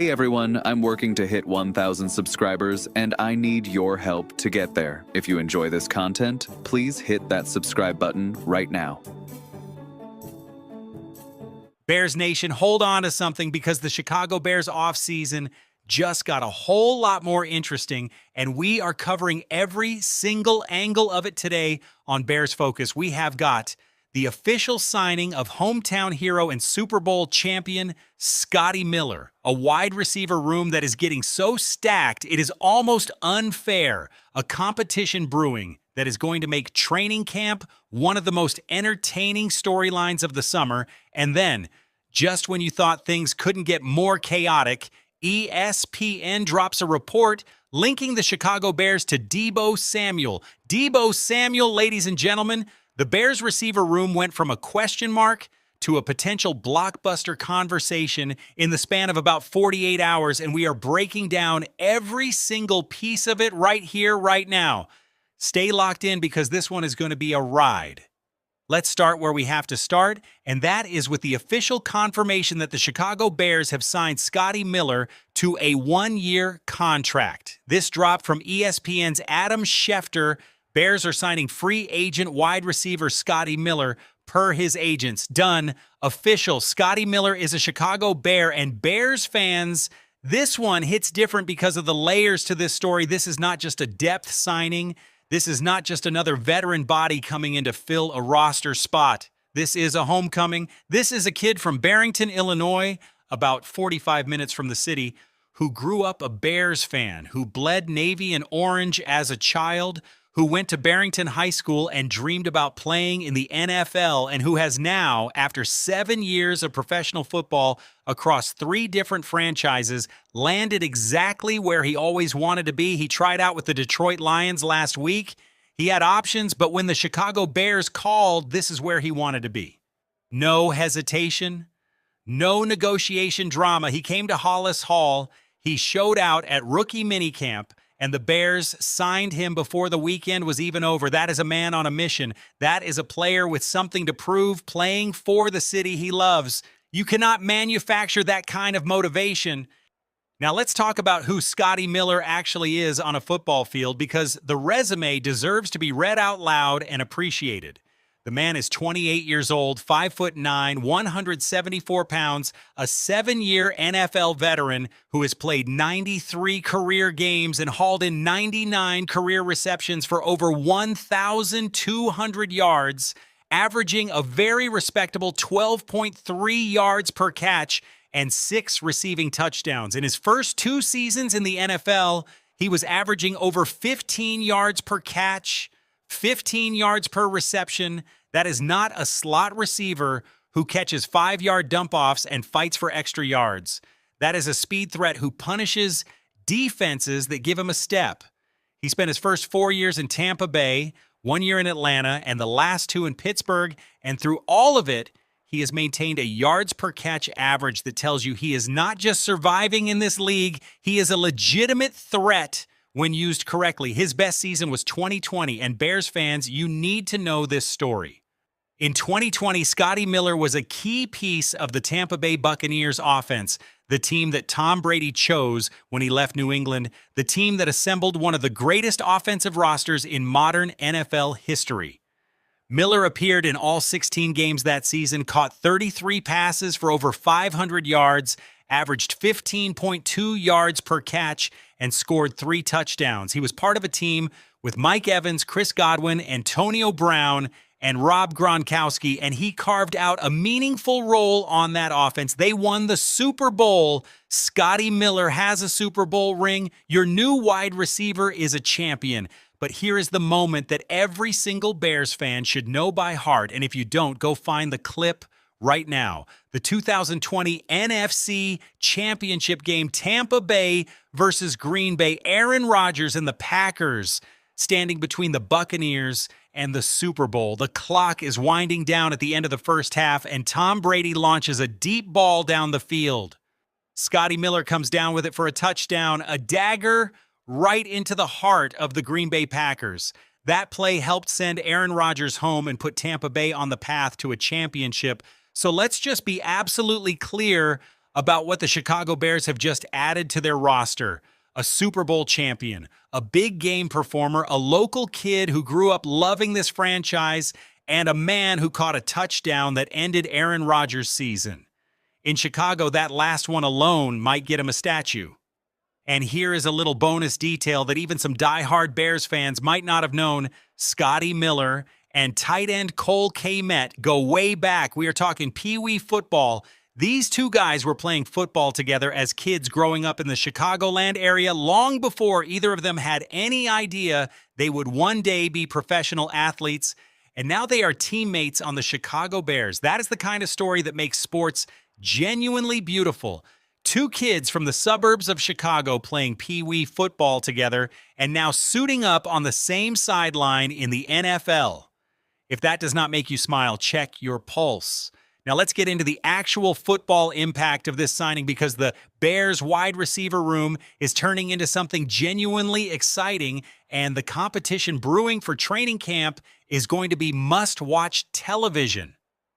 Hey everyone, I'm working to hit 1,000 subscribers and I need your help to get there. If you enjoy this content, please hit that subscribe button right now. Bears Nation, hold on to something because the Chicago Bears offseason just got a whole lot more interesting, and we are covering every single angle of it today on Bears Focus. We have got the official signing of hometown hero and Super Bowl champion Scotty Miller, a wide receiver room that is getting so stacked it is almost unfair, a competition brewing that is going to make training camp one of the most entertaining storylines of the summer. And then, just when you thought things couldn't get more chaotic, ESPN drops a report linking the Chicago Bears to Deebo Samuel. Deebo Samuel, ladies and gentlemen, the Bears receiver room went from a question mark to a potential blockbuster conversation in the span of about 48 hours, and we are breaking down every single piece of it right here, right now. Stay locked in because this one is going to be a ride. Let's start where we have to start, and that is with the official confirmation that the Chicago Bears have signed Scotty Miller to a one-year contract. This dropped from ESPN's Adam Schefter. Bears are signing free agent wide receiver Scotty Miller per his agents. Done. Official. Scotty Miller is a Chicago Bear, and Bears fans, this one hits different because of the layers to this story. This is not just a depth signing. This is not just another veteran body coming in to fill a roster spot. This is a homecoming. This is a kid from Barrington, Illinois, about 45 minutes from the city, who grew up a Bears fan, who bled navy and orange as a child, who went to Barrington High School and dreamed about playing in the NFL, and who has now, after 7 years of professional football across 3 different franchises, landed exactly where he always wanted to be. He tried out with the Detroit Lions last week. He had options, but when the Chicago Bears called, this is where he wanted to be. No hesitation, no negotiation drama. He came to Hollis Hall. He showed out at rookie minicamp, and the Bears signed him before the weekend was even over. That is a man on a mission. That is a player with something to prove, playing for the city he loves. You cannot manufacture that kind of motivation. Now let's talk about who Scotty Miller actually is on a football field, because the resume deserves to be read out loud and appreciated. The man is 28 years old, 5'9", 174 pounds, a 7-year NFL veteran who has played 93 career games and hauled in 99 career receptions for over 1,200 yards, averaging a very respectable 12.3 yards per catch and 6 receiving touchdowns. In his first 2 seasons in the NFL, he was averaging over 15 yards per catch, 15 yards per reception. That is not a slot receiver who catches 5-yard dump-offs and fights for extra yards. That is a speed threat who punishes defenses that give him a step. He spent his first 4 years in Tampa Bay, 1 year in Atlanta, and the last 2 in Pittsburgh. And through all of it, he has maintained a yards per catch average that tells you he is not just surviving in this league, he is a legitimate threat when used correctly. His best season was 2020, and Bears fans, you need to know this story. In 2020, Scotty Miller was a key piece of the Tampa Bay Buccaneers offense, the team that Tom Brady chose when he left New England, the team that assembled one of the greatest offensive rosters in modern NFL history. Miller appeared in all 16 games that season, caught 33 passes for over 500 yards, averaged 15.2 yards per catch, and scored 3 touchdowns. He was part of a team with Mike Evans, Chris Godwin, Antonio Brown, and Rob Gronkowski, and he carved out a meaningful role on that offense. They won the Super Bowl. Scotty Miller has a Super Bowl ring. Your new wide receiver is a champion. But here is the moment that every single Bears fan should know by heart, and if you don't, go find the clip right now. The 2020 NFC Championship game, Tampa Bay versus Green Bay. Aaron Rodgers and the Packers standing between the Buccaneers and the Super Bowl. The clock is winding down at the end of the first half, and Tom Brady launches a deep ball down the field. Scotty Miller comes down with it for a touchdown, a dagger right into the heart of the Green Bay Packers. That play helped send Aaron Rodgers home and put Tampa Bay on the path to a championship. So let's just be absolutely clear about what the Chicago Bears have just added to their roster. A Super Bowl champion, a big game performer, a local kid who grew up loving this franchise, and a man who caught a touchdown that ended Aaron Rodgers' season. In Chicago, that last one alone might get him a statue. And here is a little bonus detail that even some die-hard Bears fans might not have known. Scotty Miller and tight end Cole Kmet go way back. We are talking Pee Wee football. These two guys were playing football together as kids growing up in the Chicagoland area long before either of them had any idea they would one day be professional athletes. And now they are teammates on the Chicago Bears. That is the kind of story that makes sports genuinely beautiful. Two kids from the suburbs of Chicago playing Pee Wee football together and now suiting up on the same sideline in the NFL. If that does not make you smile, check your pulse. Now let's get into the actual football impact of this signing, because the Bears wide receiver room is turning into something genuinely exciting, and the competition brewing for training camp is going to be must-watch television.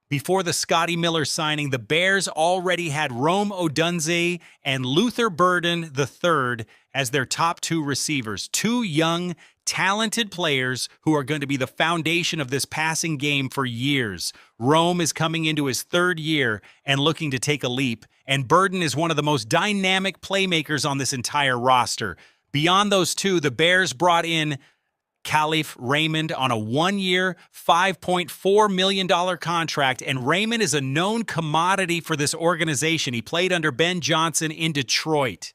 Before the Scotty Miller signing, the Bears already had Rome Odunze and Luther Burden III as their top two receivers, two young, talented players who are going to be the foundation of this passing game for years. Rome is coming into his third year and looking to take a leap, and Burden is one of the most dynamic playmakers on this entire roster. Beyond those two, the Bears brought in Khalif Raymond on a one-year, $5.4 million contract, and Raymond is a known commodity for this organization. He played under Ben Johnson in Detroit.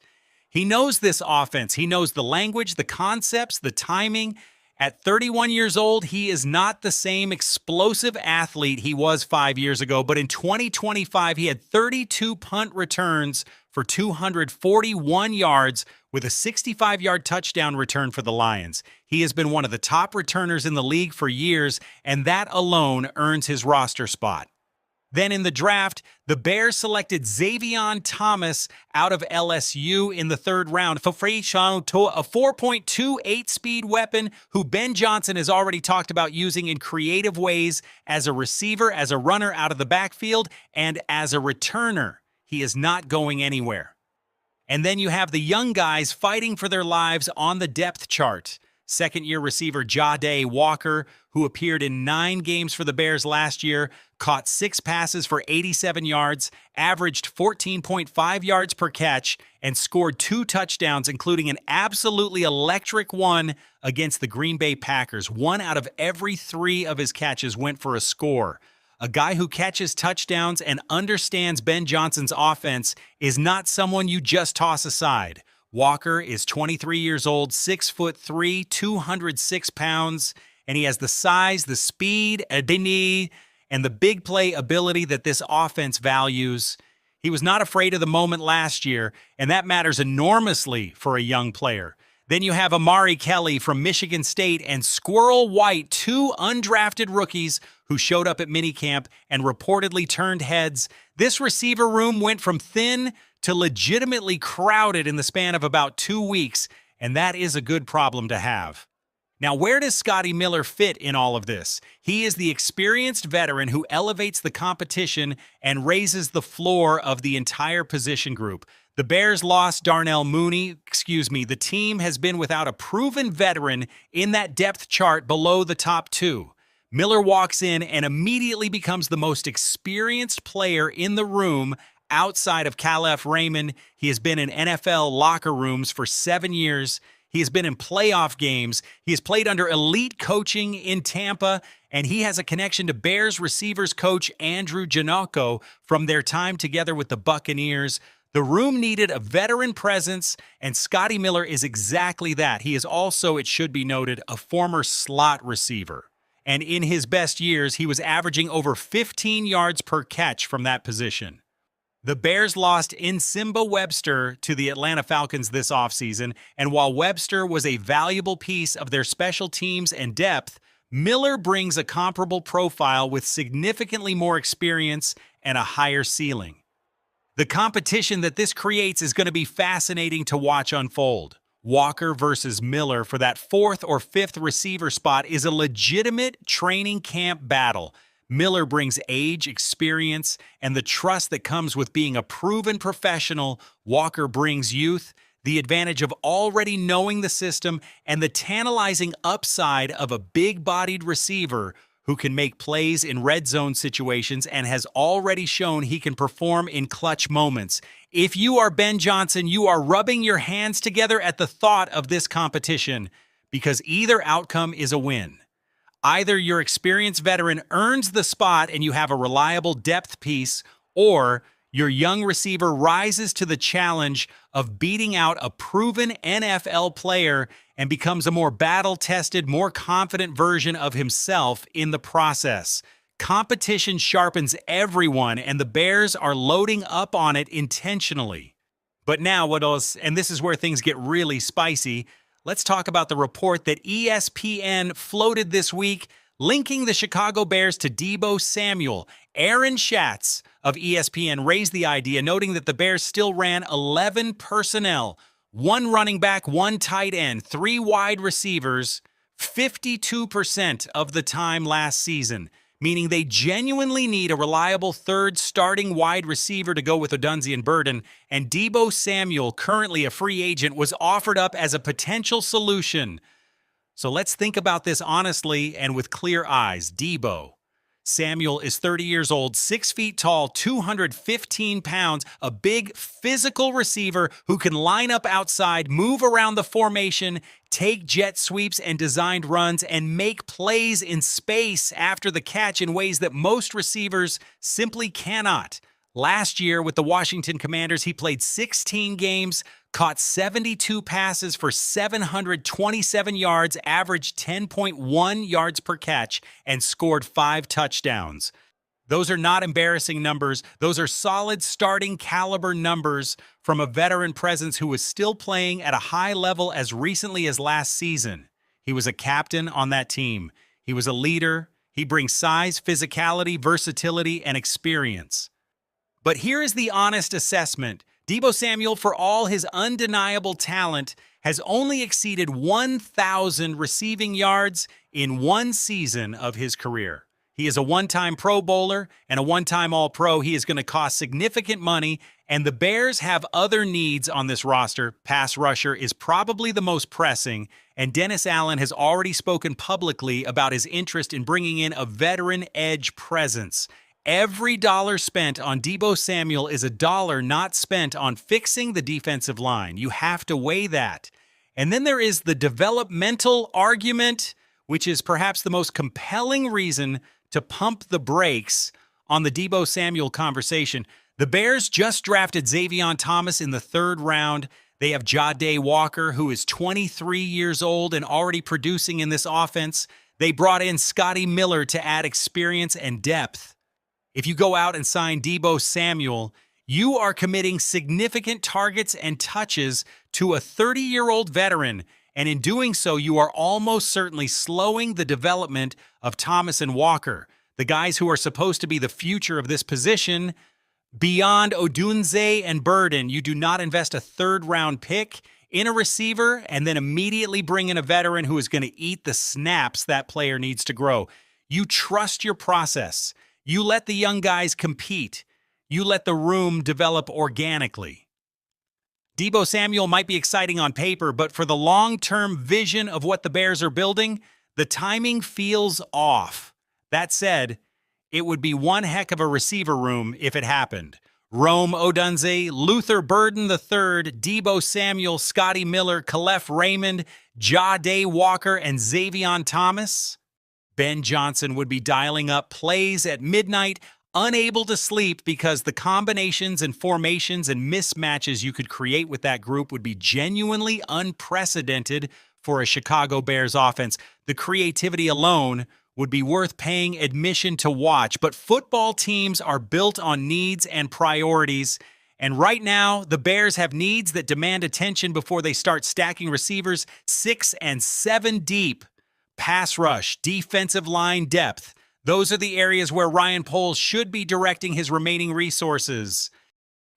He knows this offense. He knows the language, the concepts, the timing. At 31 years old, he is not the same explosive athlete he was 5 years ago, but in 2025, he had 32 punt returns for 241 yards with a 65-yard touchdown return for the Lions. He has been one of the top returners in the league for years, and that alone earns his roster spot. Then in the draft, the Bears selected Xavion Thomas out of LSU in the third round. A 4.28 speed weapon who Ben Johnson has already talked about using in creative ways as a receiver, as a runner out of the backfield, and as a returner. He is not going anywhere. And then you have the young guys fighting for their lives on the depth chart. Second-year receiver Jahdae Walker, who appeared in 9 games for the Bears last year, caught 6 passes for 87 yards, averaged 14.5 yards per catch, and scored 2 touchdowns, including an absolutely electric one against the Green Bay Packers. 1 out of every 3 of his catches went for a score. A guy who catches touchdowns and understands Ben Johnson's offense is not someone you just toss aside. Walker is 23 years old, 6'3", 206 pounds, and he has the size, the speed, and the big play ability that this offense values. He was not afraid of the moment last year, and that matters enormously for a young player. Then you have Amari Kelly from Michigan State and Squirrel White, 2 undrafted rookies who showed up at minicamp and reportedly turned heads. This receiver room went from thin to legitimately crowded in the span of about 2 weeks, and that is a good problem to have. Now, where does Scotty Miller fit in all of this? He is the experienced veteran who elevates the competition and raises the floor of the entire position group. The Bears lost Darnell Mooney. The team has been without a proven veteran in that depth chart below the top 2. Miller walks in and immediately becomes the most experienced player in the room outside of Khalif Raymond. He has been in NFL locker rooms for 7 years. He has been in playoff games. He has played under elite coaching in Tampa, and he has a connection to Bears receivers coach Andrew Janocko from their time together with the Buccaneers. The room needed a veteran presence, and Scotty Miller is exactly that. He is also, it should be noted, a former slot receiver. And in his best years, he was averaging over 15 yards per catch from that position. The Bears lost Nsimba Webster to the Atlanta Falcons this offseason, and while Webster was a valuable piece of their special teams and depth, Miller brings a comparable profile with significantly more experience and a higher ceiling. The competition that this creates is going to be fascinating to watch unfold. Walker versus Miller for that 4th or 5th receiver spot is a legitimate training camp battle. Miller brings age, experience, and the trust that comes with being a proven professional. Walker brings youth, the advantage of already knowing the system, and the tantalizing upside of a big-bodied receiver who can make plays in red zone situations and has already shown he can perform in clutch moments. If you are Ben Johnson, you are rubbing your hands together at the thought of this competition because either outcome is a win. Either your experienced veteran earns the spot and you have a reliable depth piece, or your young receiver rises to the challenge of beating out a proven NFL player and becomes a more battle-tested, more confident version of himself in the process. Competition sharpens everyone, and the Bears are loading up on it intentionally. But now, what else? And this is where things get really spicy. Let's talk about the report that ESPN floated this week, linking the Chicago Bears to Deebo Samuel. Aaron Schatz of ESPN raised the idea, noting that the Bears still ran 11 personnel, 1 running back, 1 tight end, 3 wide receivers, 52% of the time last season, meaning they genuinely need a reliable third starting wide receiver to go with Odunze and Burden, and Deebo Samuel, currently a free agent, was offered up as a potential solution. So let's think about this honestly and with clear eyes. Deebo Samuel is 30 years old, 6 feet tall, 215 pounds, a big physical receiver who can line up outside, move around the formation, take jet sweeps and designed runs, and make plays in space after the catch in ways that most receivers simply cannot. Last year with the Washington Commanders, he played 16 games, caught 72 passes for 727 yards, averaged 10.1 yards per catch, and scored 5 touchdowns. Those are not embarrassing numbers. Those are solid starting caliber numbers from a veteran presence who was still playing at a high level as recently as last season. He was a captain on that team. He was a leader. He brings size, physicality, versatility, and experience. But here is the honest assessment. Deebo Samuel, for all his undeniable talent, has only exceeded 1,000 receiving yards in 1 season of his career. He is a one-time Pro Bowler and a one-time All-Pro. He is going to cost significant money, and the Bears have other needs on this roster. Pass rusher is probably the most pressing, and Dennis Allen has already spoken publicly about his interest in bringing in a veteran edge presence. Every dollar spent on Deebo Samuel is a dollar not spent on fixing the defensive line. You have to weigh that. And then there is the developmental argument, which is perhaps the most compelling reason to pump the brakes on the Deebo Samuel conversation. The Bears just drafted Zavion Thomas in the 3rd round. They have Ja'Day Walker, who is 23 years old and already producing in this offense. They brought in Scotty Miller to add experience and depth. If you go out and sign Deebo Samuel, you are committing significant targets and touches to a 30-year-old veteran, and in doing so, you are almost certainly slowing the development of Thomas and Walker, the guys who are supposed to be the future of this position. Beyond Odunze and Burden, you do not invest a 3rd-round pick in a receiver and then immediately bring in a veteran who is going to eat the snaps that player needs to grow. You trust your process. You let the young guys compete. You let the room develop organically. Deebo Samuel might be exciting on paper, but for the long-term vision of what the Bears are building, the timing feels off. That said, it would be one heck of a receiver room if it happened. Rome Odunze, Luther Burden III, Deebo Samuel, Scotty Miller, Khalef Raymond, Ja'Day Walker, and Zavion Thomas. Ben Johnson would be dialing up plays at midnight, unable to sleep because the combinations and formations and mismatches you could create with that group would be genuinely unprecedented for a Chicago Bears offense. The creativity alone would be worth paying admission to watch, but football teams are built on needs and priorities, and right now, the Bears have needs that demand attention before they start stacking receivers 6 and 7 deep. Pass rush, defensive line depth. Those are the areas where Ryan Poles should be directing his remaining resources.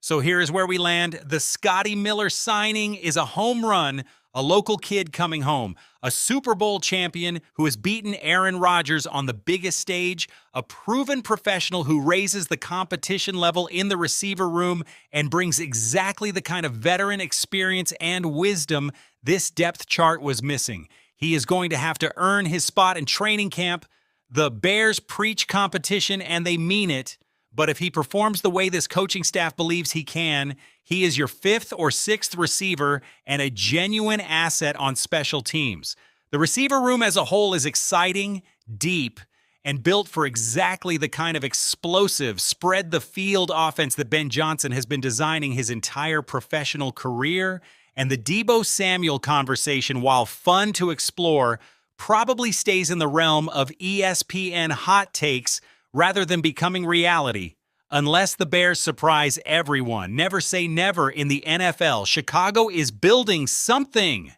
So here is where we land. The Scotty Miller signing is a home run, a local kid coming home, a Super Bowl champion who has beaten Aaron Rodgers on the biggest stage, a proven professional who raises the competition level in the receiver room and brings exactly the kind of veteran experience and wisdom this depth chart was missing. He is going to have to earn his spot in training camp. The Bears preach competition and they mean it. But if he performs the way this coaching staff believes he can, he is your fifth or sixth receiver and a genuine asset on special teams. The receiver room as a whole is exciting, deep, and built for exactly the kind of explosive, spread-the-field offense that Ben Johnson has been designing his entire professional career. And the Deebo Samuel conversation, while fun to explore, probably stays in the realm of ESPN hot takes rather than becoming reality, unless the Bears surprise everyone. Never say never in the NFL. Chicago is building something.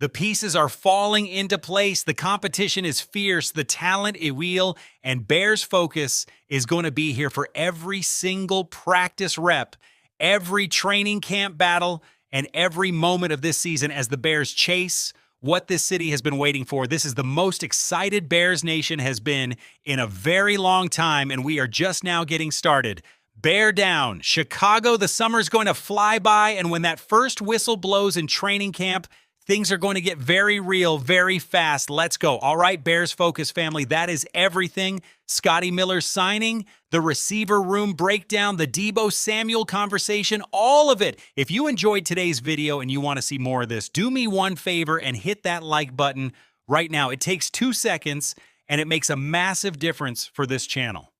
The pieces are falling into place. The competition is fierce. The talent is real. And Bears focus is going to be here for every single practice rep, every training camp battle, and every moment of this season as the Bears chase what this city has been waiting for. This is the most excited Bears Nation has been in a very long time, and we are just now getting started. Bear down. Chicago, the summer's going to fly by, and when that first whistle blows in training camp, things are going to get very real, very fast. Let's go. All right, Bears Focus family, that is everything. Scotty Miller signing, the receiver room breakdown, the Deebo Samuel conversation, all of it. If you enjoyed today's video and you want to see more of this, do me one favor and hit that like button right now. It takes 2 seconds and it makes a massive difference for this channel.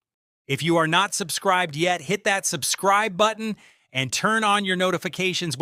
If you are not subscribed yet, hit that subscribe button and turn on your notifications.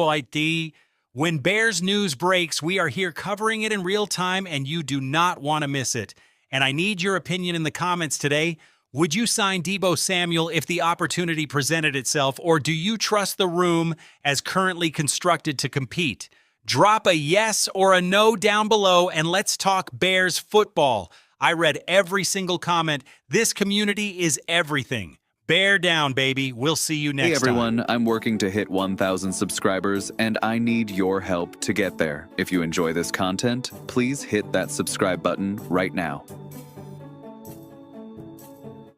When Bears news breaks, we are here covering it in real time and you do not want to miss it. And I need your opinion in the comments today. Would you sign Deebo Samuel if the opportunity presented itself, or do you trust the room as currently constructed to compete? Drop a yes or a no down below and let's talk Bears football. I read every single comment. This community is everything. Bear down, baby. We'll see you next Hey time. everyone, I'm working to hit 1,000 subscribers and I need your help to get there. If you enjoy this content, please hit that subscribe button right now.